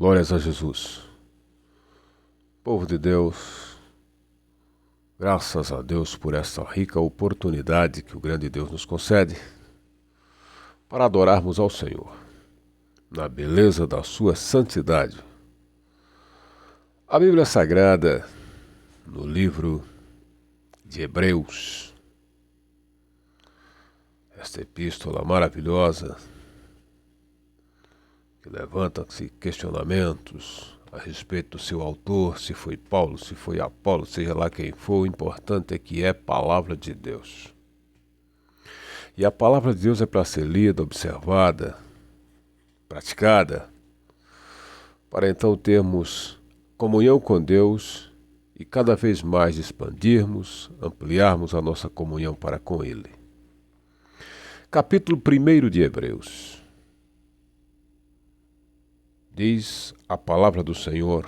Glórias a Jesus. Povo de Deus, graças a Deus por esta rica oportunidade que o grande Deus nos concede para adorarmos ao Senhor, na beleza da sua santidade. A Bíblia Sagrada, no livro de Hebreus, esta epístola maravilhosa, que levanta-se questionamentos a respeito do seu autor, se foi Paulo, se foi Apolo, seja lá quem for, o importante é que é palavra de Deus. E a palavra de Deus é para ser lida, observada, praticada, para então termos comunhão com Deus e cada vez mais expandirmos, ampliarmos a nossa comunhão para com Ele. Capítulo 1 de Hebreus. Diz a palavra do Senhor,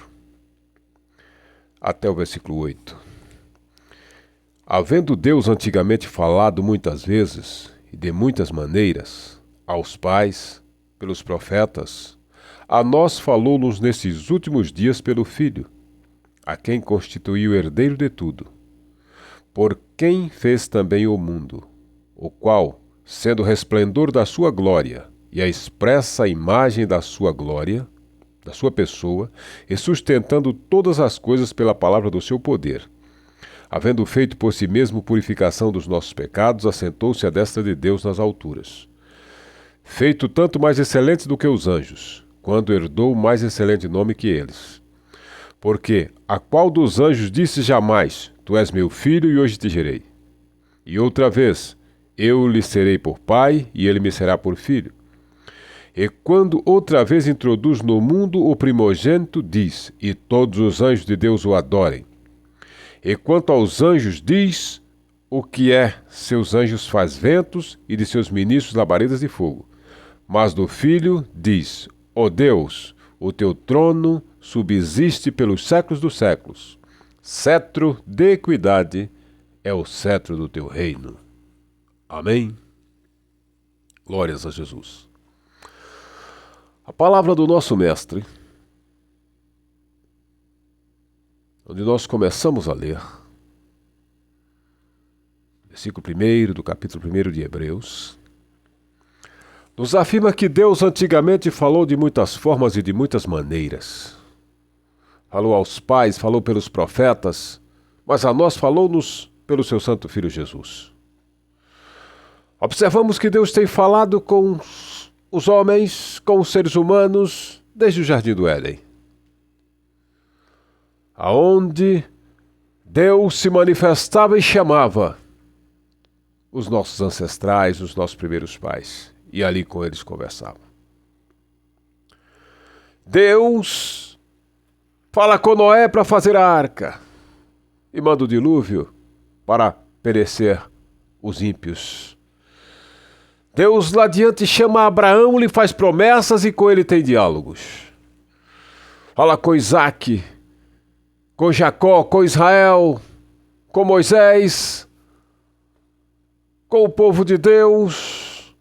até o versículo 8. Havendo Deus antigamente falado muitas vezes e de muitas maneiras aos pais, pelos profetas, a nós falou-nos nesses últimos dias pelo Filho, a quem constituiu herdeiro de tudo, por quem fez também o mundo, o qual, sendo o resplendor da sua glória e a expressa imagem da sua glória, da sua pessoa, e sustentando todas as coisas pela palavra do seu poder, havendo feito por si mesmo purificação dos nossos pecados, assentou-se à destra de Deus nas alturas. Feito tanto mais excelente do que os anjos, quando herdou mais excelente nome que eles. Porque a qual dos anjos disse jamais, tu és meu filho e hoje te gerei? E outra vez, eu lhe serei por pai e ele me será por filho. E quando outra vez introduz no mundo o primogênito, diz, e todos os anjos de Deus o adorem. E quanto aos anjos, diz, o que é, seus anjos faz ventos, e de seus ministros labaredas de fogo. Mas do Filho, diz, ó Deus, o teu trono subsiste pelos séculos dos séculos. Cetro de equidade é o cetro do teu reino. Amém? Glórias a Jesus. A palavra do nosso Mestre, onde nós começamos a ler, versículo 1 do capítulo 1 de Hebreus, nos afirma que Deus antigamente falou de muitas formas e de muitas maneiras. Falou aos pais, falou pelos profetas, mas a nós falou-nos pelo seu Santo Filho Jesus. Observamos que Deus tem falado com os homens, com os seres humanos, desde o Jardim do Éden, aonde Deus se manifestava e chamava os nossos ancestrais, os nossos primeiros pais, e ali com eles conversava. Deus fala com Noé para fazer a arca e manda o dilúvio para perecer os ímpios. Deus lá adiante chama Abraão, lhe faz promessas e com ele tem diálogos. Fala com Isaac, com Jacó, com Israel, com Moisés, com o povo de Deus.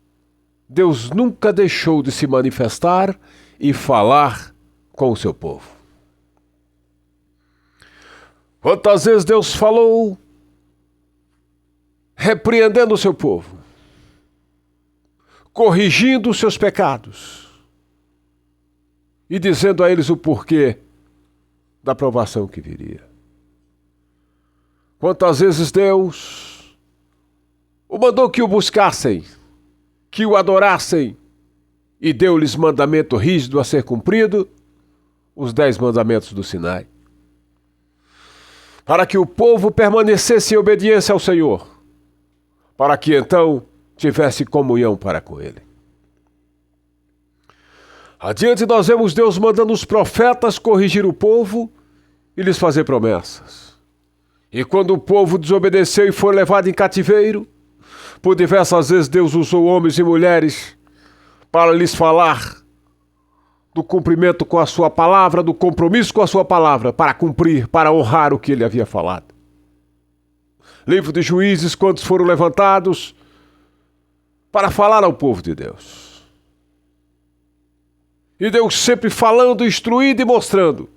Deus nunca deixou de se manifestar e falar com o seu povo. Quantas vezes Deus falou repreendendo o seu povo, corrigindo os seus pecados e dizendo a eles o porquê da provação que viria. Quantas vezes Deus o mandou que o buscassem, que o adorassem e deu-lhes mandamento rígido a ser cumprido, os 10 mandamentos do Sinai, para que o povo permanecesse em obediência ao Senhor, para que então tivesse comunhão para com ele. Adiante nós vemos Deus mandando os profetas corrigir o povo e lhes fazer promessas. E quando o povo desobedeceu e foi levado em cativeiro, por diversas vezes Deus usou homens e mulheres para lhes falar do cumprimento com a sua palavra, do compromisso com a sua palavra, para cumprir, para honrar o que ele havia falado. Livro de Juízes, quantos foram levantados para falar ao povo de Deus. E Deus sempre falando, instruindo e mostrando.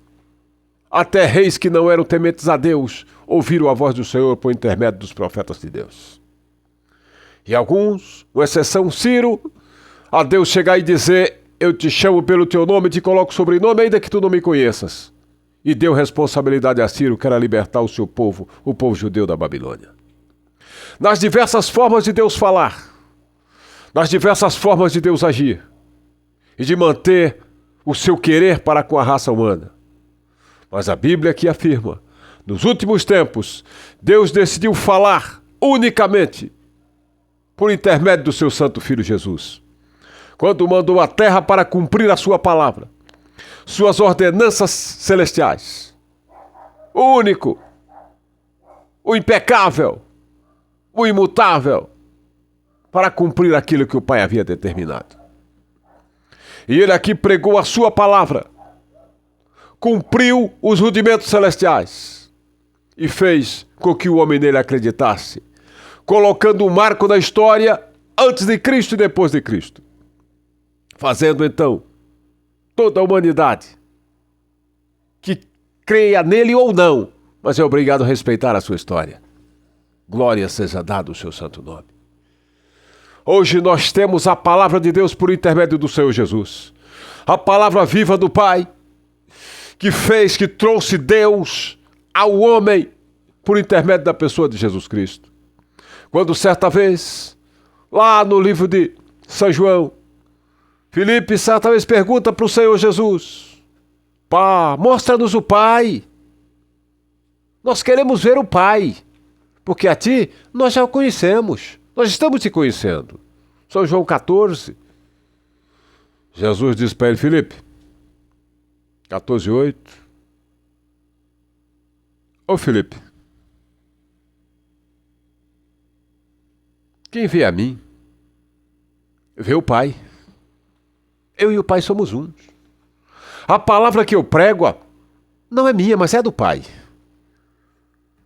Até reis que não eram tementes a Deus ouviram a voz do Senhor por intermédio dos profetas de Deus. E alguns, com exceção Ciro, a Deus chegar e dizer: eu te chamo pelo teu nome e te coloco sobrenome, ainda que tu não me conheças. E deu responsabilidade a Ciro, que era libertar o seu povo, o povo judeu da Babilônia. Nas diversas formas de Deus falar, nas diversas formas de Deus agir, e de manter o seu querer para com a raça humana. Mas a Bíblia aqui afirma: nos últimos tempos, Deus decidiu falar unicamente por intermédio do seu Santo Filho Jesus, quando mandou a terra para cumprir a sua palavra, suas ordenanças celestiais. O único, o impecável, o imutável, para cumprir aquilo que o Pai havia determinado. E ele aqui pregou a sua palavra, cumpriu os rudimentos celestiais e fez com que o homem nele acreditasse, colocando um marco na história antes de Cristo e depois de Cristo, fazendo então toda a humanidade que creia nele ou não, mas é obrigado a respeitar a sua história. Glória seja dada o seu santo nome. Hoje nós temos a palavra de Deus por intermédio do Senhor Jesus, a palavra viva do Pai, que trouxe Deus ao homem por intermédio da pessoa de Jesus Cristo. Quando certa vez, lá no livro de São João, Filipe certa vez pergunta para o Senhor Jesus: Pá, mostra-nos o Pai. Nós queremos ver o Pai, porque a ti nós já o conhecemos. Nós estamos te conhecendo. São João 14. Jesus diz para ele: Filipe, 14:8. Ô Filipe, quem vê a mim, vê o Pai. Eu e o Pai somos um. A palavra que eu prego não é minha, mas é do Pai.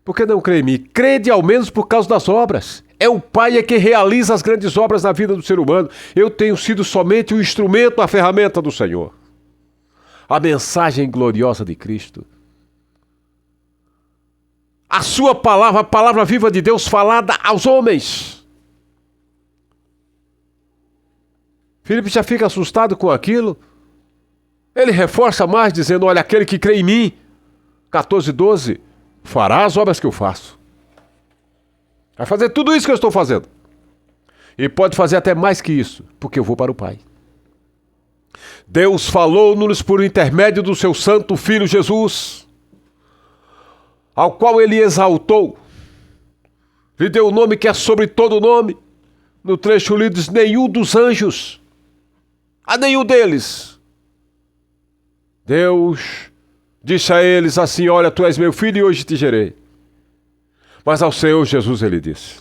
Por que não crê em mim? Crede ao menos por causa das obras. É o Pai que realiza as grandes obras na vida do ser humano. Eu tenho sido somente o instrumento, a ferramenta do Senhor. A mensagem gloriosa de Cristo. A sua palavra, a palavra viva de Deus falada aos homens. Filipe já fica assustado com aquilo. Ele reforça mais, dizendo: olha, aquele que crê em mim, 14:12, fará as obras que eu faço. Vai fazer tudo isso que eu estou fazendo. E pode fazer até mais que isso, porque eu vou para o Pai. Deus falou-nos por intermédio do seu santo Filho Jesus, ao qual ele exaltou, lhe deu o nome que é sobre todo nome. No trecho lido diz: nenhum dos anjos, a nenhum deles. Deus disse a eles assim: olha, tu és meu filho e hoje te gerei. Mas ao Senhor Jesus ele disse.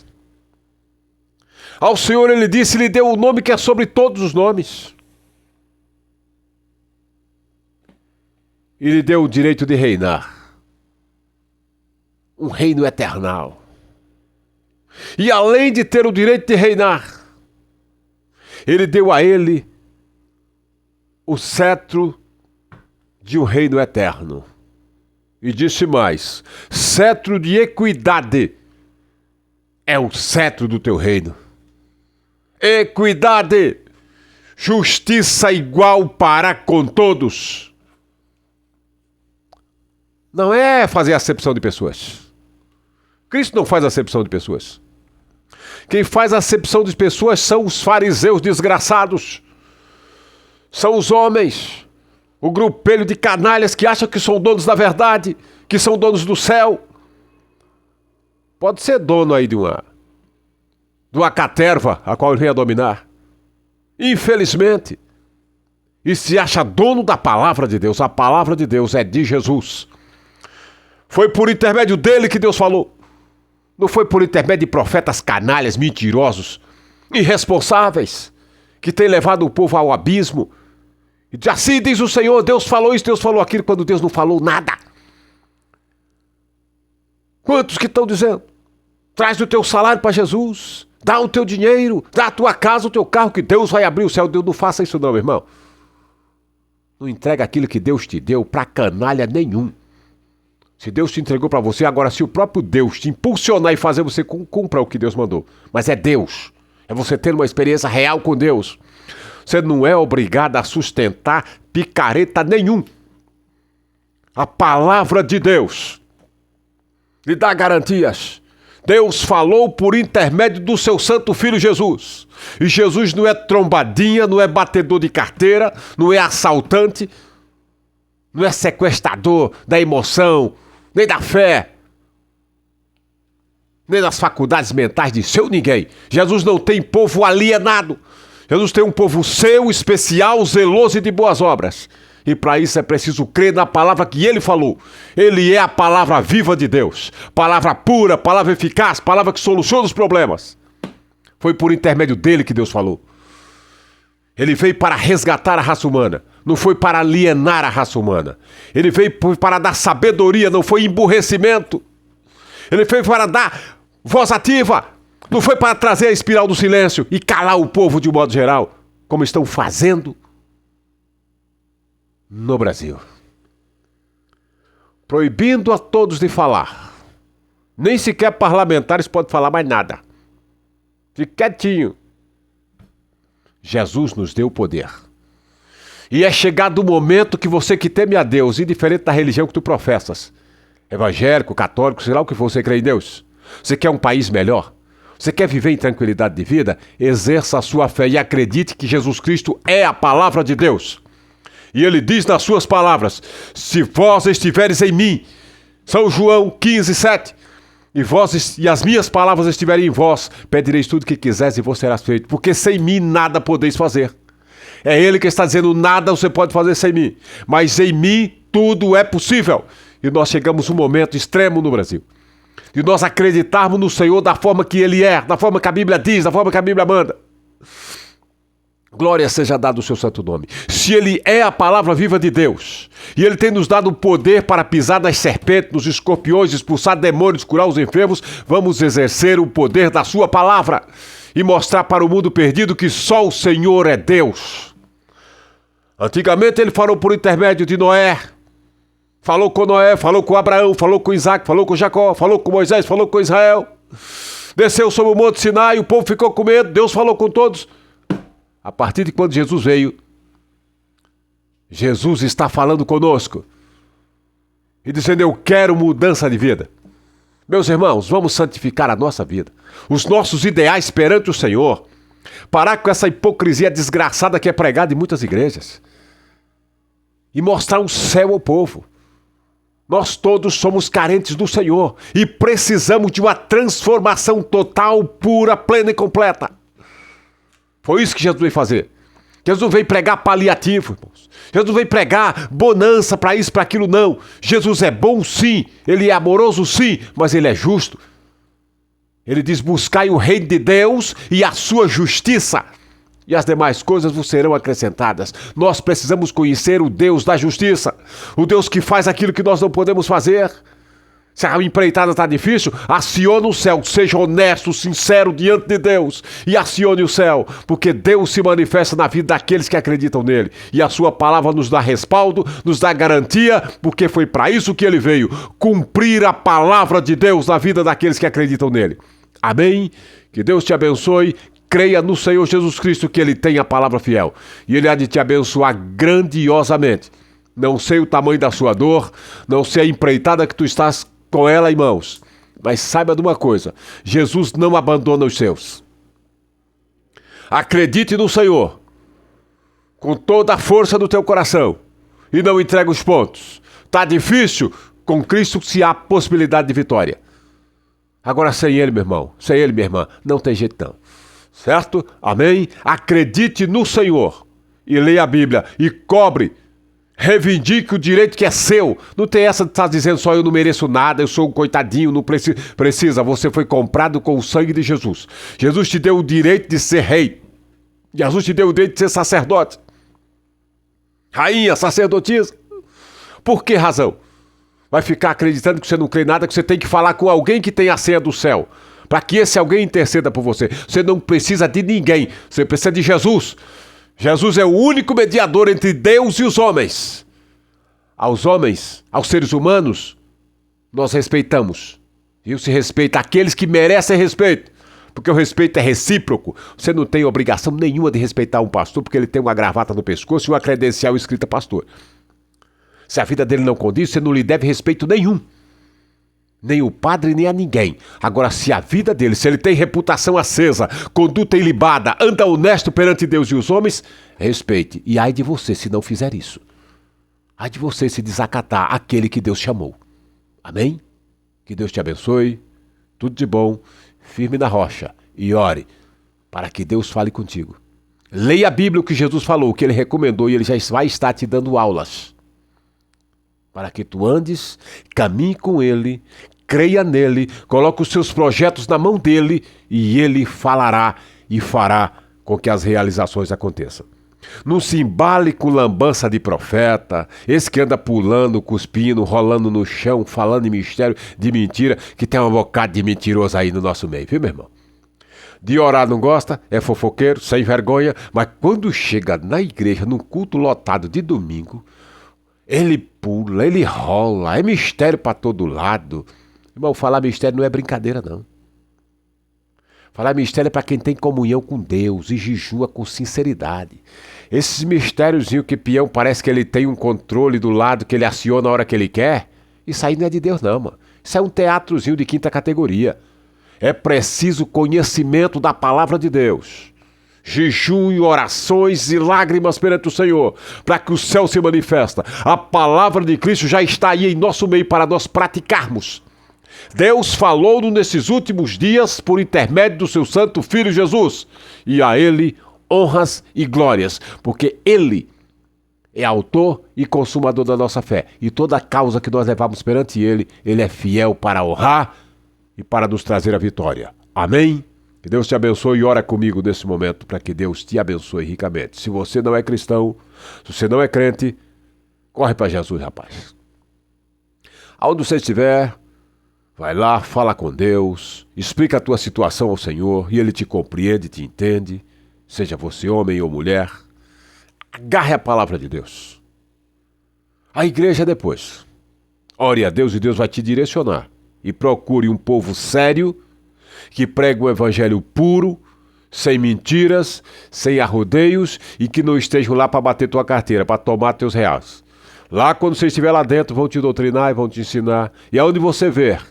Ao Senhor ele disse, lhe deu o nome que é sobre todos os nomes. E lhe deu o direito de reinar. Um reino eternal. E além de ter o direito de reinar, ele deu a ele o cetro de um reino eterno. E disse mais: cetro de equidade é o cetro do teu reino. Equidade, justiça igual para com todos. Não é fazer acepção de pessoas. Cristo não faz acepção de pessoas. Quem faz acepção de pessoas são os fariseus desgraçados. São os homens, o grupelho de canalhas que acham que são donos da verdade, que são donos do céu. Pode ser dono aí de uma caterva a qual ele vem a dominar. Infelizmente. E se acha dono da palavra de Deus. A palavra de Deus é de Jesus. Foi por intermédio dele que Deus falou. Não foi por intermédio de profetas canalhas, mentirosos, irresponsáveis, que têm levado o povo ao abismo. E assim diz o Senhor: Deus falou isso, Deus falou aquilo, quando Deus não falou nada. Quantos que estão dizendo: traz o teu salário para Jesus, dá o teu dinheiro, dá a tua casa, o teu carro, que Deus vai abrir o céu. Deus não faça isso não, meu irmão. Não entrega aquilo que Deus te deu para canalha nenhum. Se Deus te entregou para você, agora se o próprio Deus te impulsionar e fazer você cumpra o que Deus mandou. Mas é Deus. É você ter uma experiência real com Deus. Você não é obrigado a sustentar picareta nenhum. A palavra de Deus lhe dá garantias. Deus falou por intermédio do seu santo filho Jesus. E Jesus não é trombadinha, não é batedor de carteira, não é assaltante, não é sequestrador da emoção, nem da fé, nem das faculdades mentais de seu ninguém. Jesus não tem povo alienado. Jesus tem um povo seu, especial, zeloso e de boas obras. E para isso é preciso crer na palavra que ele falou. Ele é a palavra viva de Deus. Palavra pura, palavra eficaz, palavra que soluciona os problemas. Foi por intermédio dele que Deus falou. Ele veio para resgatar a raça humana. Não foi para alienar a raça humana. Ele veio para dar sabedoria, não foi emburrecimento. Ele veio para dar voz ativa. Não foi para trazer a espiral do silêncio e calar o povo de um modo geral, como estão fazendo no Brasil. Proibindo a todos de falar. Nem sequer parlamentares podem falar mais nada. Fique quietinho. Jesus nos deu o poder. E é chegado o momento que você que teme a Deus, indiferente da religião que tu professas, evangélico, católico, sei lá o que for, você crê em Deus. Você quer um país melhor? Você quer viver em tranquilidade de vida? Exerça a sua fé e acredite que Jesus Cristo é a palavra de Deus. E ele diz nas suas palavras, se vós estiveres em mim, São João 15:7, e as minhas palavras estiverem em vós, pedireis tudo o que quiseres e vos será feito, porque sem mim nada podeis fazer. É ele que está dizendo, nada você pode fazer sem mim, mas em mim tudo é possível. E nós chegamos a um momento extremo no Brasil, de nós acreditarmos no Senhor da forma que ele é, da forma que a Bíblia diz, da forma que a Bíblia manda. Glória seja dada o seu santo nome. Se ele é a palavra viva de Deus, e ele tem nos dado o poder para pisar nas serpentes, nos escorpiões, expulsar demônios, curar os enfermos, vamos exercer o poder da sua palavra e mostrar para o mundo perdido que só o Senhor é Deus. Antigamente ele falou por intermédio de Noé. Falou com Noé, falou com Abraão, falou com Isaac, falou com Jacó, falou com Moisés, falou com Israel. Desceu sobre o monte Sinai, o povo ficou com medo, Deus falou com todos. A partir de quando Jesus veio, Jesus está falando conosco e dizendo, eu quero mudança de vida. Meus irmãos, vamos santificar a nossa vida, os nossos ideais perante o Senhor, parar com essa hipocrisia desgraçada que é pregada em muitas igrejas e mostrar um céu ao povo. Nós todos somos carentes do Senhor e precisamos de uma transformação total, pura, plena e completa. Foi isso que Jesus veio fazer. Jesus veio pregar paliativo, irmãos. Jesus veio pregar bonança para isso, para aquilo, não. Jesus é bom, sim. Ele é amoroso, sim. Mas ele é justo. Ele diz, buscai o reino de Deus e a sua justiça, e as demais coisas vos serão acrescentadas. Nós precisamos conhecer o Deus da justiça, o Deus que faz aquilo que nós não podemos fazer. Se a empreitada está difícil, acione o céu, seja honesto, sincero diante de Deus e acione o céu, porque Deus se manifesta na vida daqueles que acreditam nele, e a sua palavra nos dá respaldo, nos dá garantia, porque foi para isso que ele veio, cumprir a palavra de Deus na vida daqueles que acreditam nele. Amém? Que Deus te abençoe. Creia no Senhor Jesus Cristo que ele tem a palavra fiel e ele há de te abençoar grandiosamente. Não sei o tamanho da sua dor, não sei a empreitada que tu estás com ela em mãos, mas saiba de uma coisa, Jesus não abandona os seus. Acredite no Senhor com toda a força do teu coração e não entregue os pontos. Está difícil? Com Cristo se há possibilidade de vitória. Agora sem ele, meu irmão, sem ele, minha irmã, não tem jeito não. Certo? Amém? Acredite no Senhor e leia a Bíblia e cobre, reivindique o direito que é seu. Não tem essa de estar dizendo só eu não mereço nada, eu sou um coitadinho, não precisa. Você foi comprado com o sangue de Jesus. Jesus te deu o direito de ser rei. Jesus te deu o direito de ser sacerdote. Rainha, sacerdotisa. Por que razão? Vai ficar acreditando que você não crê em nada, que você tem que falar com alguém que tem a senha do céu, para que esse alguém interceda por você. Você não precisa de ninguém, você precisa de Jesus. Jesus é o único mediador entre Deus e os homens. Aos seres humanos, nós respeitamos. E se respeita aqueles que merecem respeito. Porque o respeito é recíproco. Você não tem obrigação nenhuma de respeitar um pastor porque ele tem uma gravata no pescoço e uma credencial escrita pastor. Se a vida dele não condiz, você não lhe deve respeito nenhum. Nem o padre, nem a ninguém. Agora, se a vida dele, se ele tem reputação acesa, conduta ilibada, anda honesto perante Deus e os homens, respeite. E ai de você se não fizer isso. Ai de você se desacatar aquele que Deus chamou. Amém? Que Deus te abençoe. Tudo de bom. Firme na rocha. E ore para que Deus fale contigo. Leia a Bíblia, o que Jesus falou, o que ele recomendou, e ele já vai estar te dando aulas. Para que tu andes, caminhe com ele, creia nele, coloque os seus projetos na mão dele e ele falará e fará com que as realizações aconteçam. Não se embale com lambança de profeta, esse que anda pulando, cuspindo, rolando no chão, falando em mistério, de mentira, que tem um bocado de mentiroso aí no nosso meio, viu, meu irmão? De orar não gosta, é fofoqueiro, sem vergonha, mas quando chega na igreja, num culto lotado de domingo, ele pula, ele rola, é mistério para todo lado. Irmão, falar mistério não é brincadeira, não. Falar mistério é para quem tem comunhão com Deus e jejua com sinceridade. Esses mistériozinhos que peão parece que ele tem um controle do lado que ele aciona a hora que ele quer, isso aí não é de Deus não, mano. Isso é um teatrozinho de quinta categoria. É preciso conhecimento da palavra de Deus. Jejum, orações e lágrimas perante o Senhor, para que o céu se manifesta. A palavra de Cristo já está aí em nosso meio para nós praticarmos. Deus falou-nos nesses últimos dias por intermédio do seu santo Filho Jesus, e a ele honras e glórias, porque ele é autor e consumador da nossa fé, e toda a causa que nós levamos perante ele, ele é fiel para honrar e para nos trazer a vitória. Amém? Que Deus te abençoe e ora comigo nesse momento para que Deus te abençoe ricamente. Se você não é cristão, se você não é crente, corre para Jesus, rapaz. Aonde você estiver, vai lá, fala com Deus, explica a tua situação ao Senhor e Ele te compreende, te entende, seja você homem ou mulher. Agarre a palavra de Deus. A igreja depois. Ore a Deus e Deus vai te direcionar. E procure um povo sério, que prega um evangelho puro, sem mentiras, sem arrodeios e que não estejam lá para bater tua carteira, para tomar teus reais. Lá, quando você estiver lá dentro, vão te doutrinar e vão te ensinar. E aonde você ver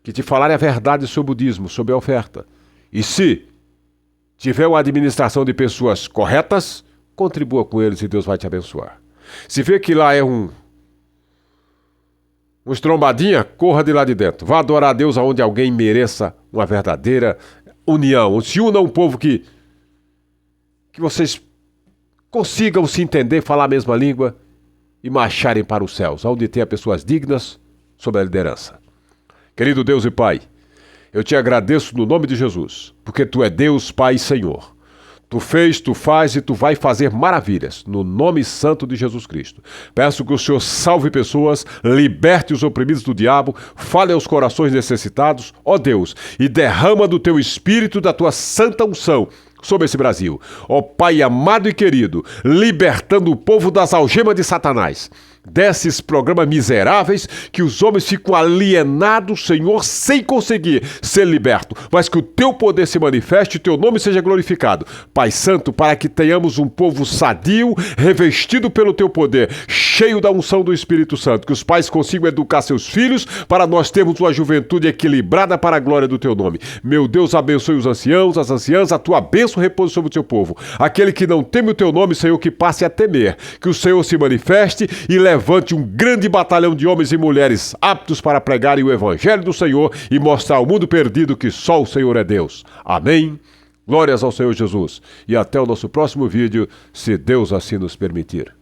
que te falarem a verdade sobre o dízimo, sobre a oferta. E se tiver uma administração de pessoas corretas, contribua com eles e Deus vai te abençoar. Se vê que lá é um estrombadinha, corra de lá de dentro. Vá adorar a Deus aonde alguém mereça uma verdadeira união. Se una um povo que vocês consigam se entender, falar a mesma língua e marcharem para os céus, onde tenha pessoas dignas sob a liderança. Querido Deus e Pai, eu te agradeço no nome de Jesus, porque Tu é Deus, Pai e Senhor. Tu fez, Tu faz e Tu vai fazer maravilhas, no nome santo de Jesus Cristo. Peço que o Senhor salve pessoas, liberte os oprimidos do diabo, fale aos corações necessitados, ó Deus, e derrama do Teu Espírito, da Tua santa unção, sobre esse Brasil. Ó Pai amado e querido, libertando o povo das algemas de Satanás, desses programas miseráveis que os homens ficam alienados, Senhor, sem conseguir ser liberto, mas que o Teu poder se manifeste e o Teu nome seja glorificado. Pai Santo, para que tenhamos um povo sadio, revestido pelo Teu poder, cheio da unção do Espírito Santo, que os pais consigam educar seus filhos para nós termos uma juventude equilibrada para a glória do Teu nome. Meu Deus, abençoe os anciãos, as anciãs, a Tua bênção repousa sobre o Teu povo. Aquele que não teme o Teu nome, Senhor, que passe a temer, que o Senhor se manifeste e levante um grande batalhão de homens e mulheres aptos para pregarem o Evangelho do Senhor e mostrar ao mundo perdido que só o Senhor é Deus. Amém? Glórias ao Senhor Jesus. E até o nosso próximo vídeo, se Deus assim nos permitir.